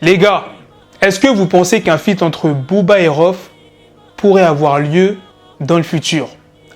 Les gars, est-ce que vous pensez qu'un feat entre Booba et Rof pourrait avoir lieu dans le futur,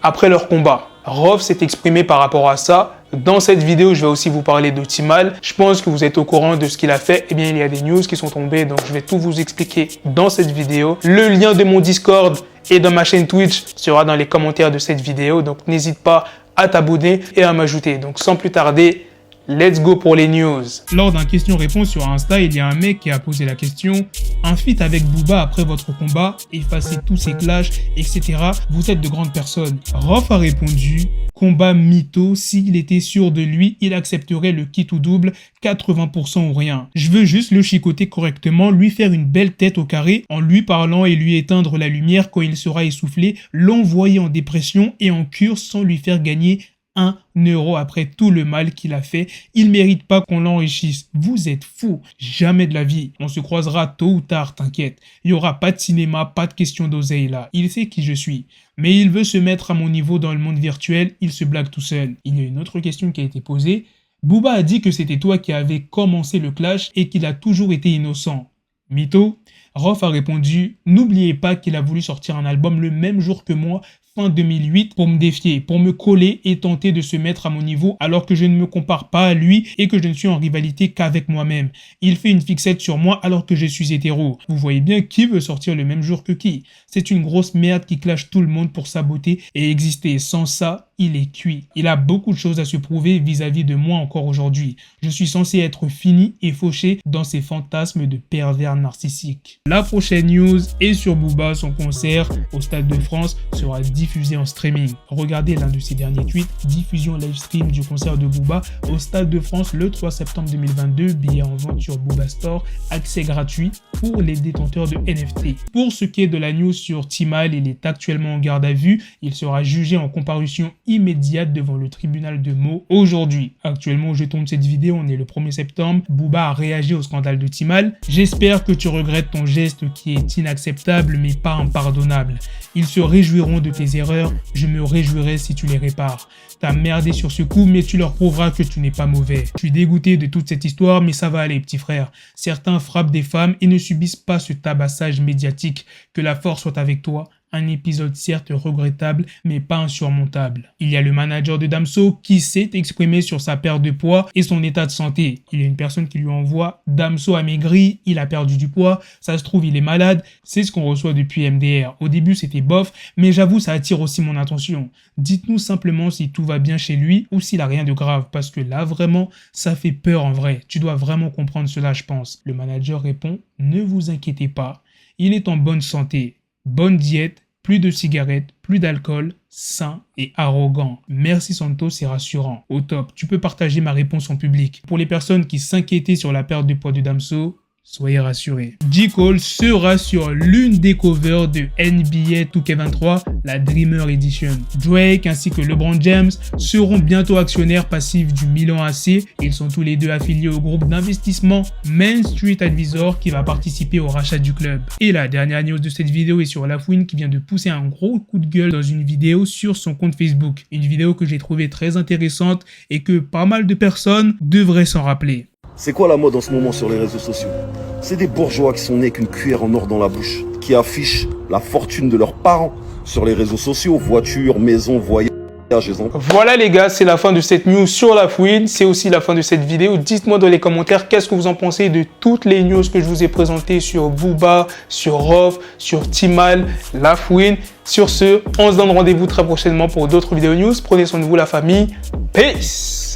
après leur combat? Rof s'est exprimé par rapport à ça. Dans cette vidéo, je vais aussi vous parler de Timal. Je pense que vous êtes au courant de ce qu'il a fait. Eh bien, il y a des news qui sont tombées, donc je vais tout vous expliquer dans cette vidéo. Le lien de mon Discord et de ma chaîne Twitch sera dans les commentaires de cette vidéo, donc n'hésite pas à t'abonner et à m'ajouter. Donc sans plus tarder, let's go pour les news. Lors d'un question-réponse sur Insta, il y a un mec qui a posé la question « Un feat avec Booba après votre combat, effacez tous ces clashs, etc. Vous êtes de grandes personnes. » Rof a répondu « Combat mytho, s'il était sûr de lui, il accepterait le kit ou double, 80% ou rien. Je veux juste le chicoter correctement, lui faire une belle tête au carré, en lui parlant et lui éteindre la lumière quand il sera essoufflé, l'envoyer en dépression et en cure sans lui faire gagner 1 euro après tout le mal qu'il a fait. Il mérite pas qu'on l'enrichisse. Vous êtes fous. Jamais de la vie. On se croisera tôt ou tard, t'inquiète. Il y aura pas de cinéma, pas de question d'oseille là. Il sait qui je suis. Mais il veut se mettre à mon niveau dans le monde virtuel. Il se blague tout seul. Il y a une autre question qui a été posée. Booba a dit que c'était toi qui avais commencé le clash et qu'il a toujours été innocent. Mytho. Rof a répondu « N'oubliez pas qu'il a voulu sortir un album le même jour que moi, fin 2008, pour me défier, pour me coller et tenter de se mettre à mon niveau alors que je ne me compare pas à lui et que je ne suis en rivalité qu'avec moi-même. Il fait une fixette sur moi alors que je suis hétéro. Vous voyez bien qui veut sortir le même jour que qui. C'est une grosse merde qui clash tout le monde pour sa beauté et exister. Sans ça, il est cuit. Il a beaucoup de choses à se prouver vis-à-vis de moi encore aujourd'hui. Je suis censé être fini et fauché dans ses fantasmes de pervers narcissique. La prochaine news est sur Booba. Son concert au Stade de France sera diffusé en streaming. Regardez l'un de ses derniers tweets. Diffusion live stream du concert de Booba au Stade de France le 3 septembre 2022. Billets en vente sur Booba Store. Accès gratuit pour les détenteurs de NFT. Pour ce qui est de la news sur Timal, il est actuellement en garde à vue. Il sera jugé en comparution immédiate devant le tribunal de Meaux aujourd'hui. Actuellement où je tourne cette vidéo, on est le 1er septembre. Booba a réagi au scandale de Timal. J'espère que tu regrettes ton geste qui est inacceptable mais pas impardonnable. Ils se réjouiront de tes erreurs, je me réjouirai si tu les répares. T'as merdé sur ce coup, mais tu leur prouveras que tu n'es pas mauvais. Je suis dégoûté de toute cette histoire, mais ça va aller, petit frère. Certains frappent des femmes et ne subissent pas ce tabassage médiatique. Que la force soit avec toi. Un épisode certes regrettable, mais pas insurmontable. Il y a le manager de Damso qui s'est exprimé sur sa perte de poids et son état de santé. Il y a une personne qui lui envoie « Damso a maigri, il a perdu du poids, ça se trouve il est malade ». C'est ce qu'on reçoit depuis MDR. Au début c'était bof, mais j'avoue ça attire aussi mon attention. Dites-nous simplement si tout va bien chez lui ou s'il a rien de grave, parce que là vraiment, ça fait peur en vrai. Tu dois vraiment comprendre cela je pense. Le manager répond « Ne vous inquiétez pas, il est en bonne santé. Bonne diète, plus de cigarettes, plus d'alcool, sain et arrogant. Merci Santos, c'est rassurant. Au top, tu peux partager ma réponse en public. Pour les personnes qui s'inquiétaient sur la perte de poids de Damso, soyez rassurés. J. Cole sera sur l'une des covers de NBA 2K23, la Dreamer Edition. Drake ainsi que LeBron James seront bientôt actionnaires passifs du Milan AC. Ils sont tous les deux affiliés au groupe d'investissement Main Street Advisor qui va participer au rachat du club. Et la dernière news de cette vidéo est sur Lafouine qui vient de pousser un gros coup de gueule dans une vidéo sur son compte Facebook. Une vidéo que j'ai trouvée très intéressante et que pas mal de personnes devraient s'en rappeler. C'est quoi la mode en ce moment sur les réseaux sociaux? C'est des bourgeois qui sont nés avec une cuillère en or dans la bouche, qui affichent la fortune de leurs parents sur les réseaux sociaux, voitures, maisons, voyages. Voilà les gars, c'est la fin de cette news sur Lafouine, c'est aussi la fin de cette vidéo. Dites-moi dans les commentaires qu'est-ce que vous en pensez de toutes les news que je vous ai présentées sur Booba, sur Rof, sur Timal, Lafouine. Sur ce, on se donne rendez-vous très prochainement pour d'autres vidéos news. Prenez soin de vous la famille. Peace.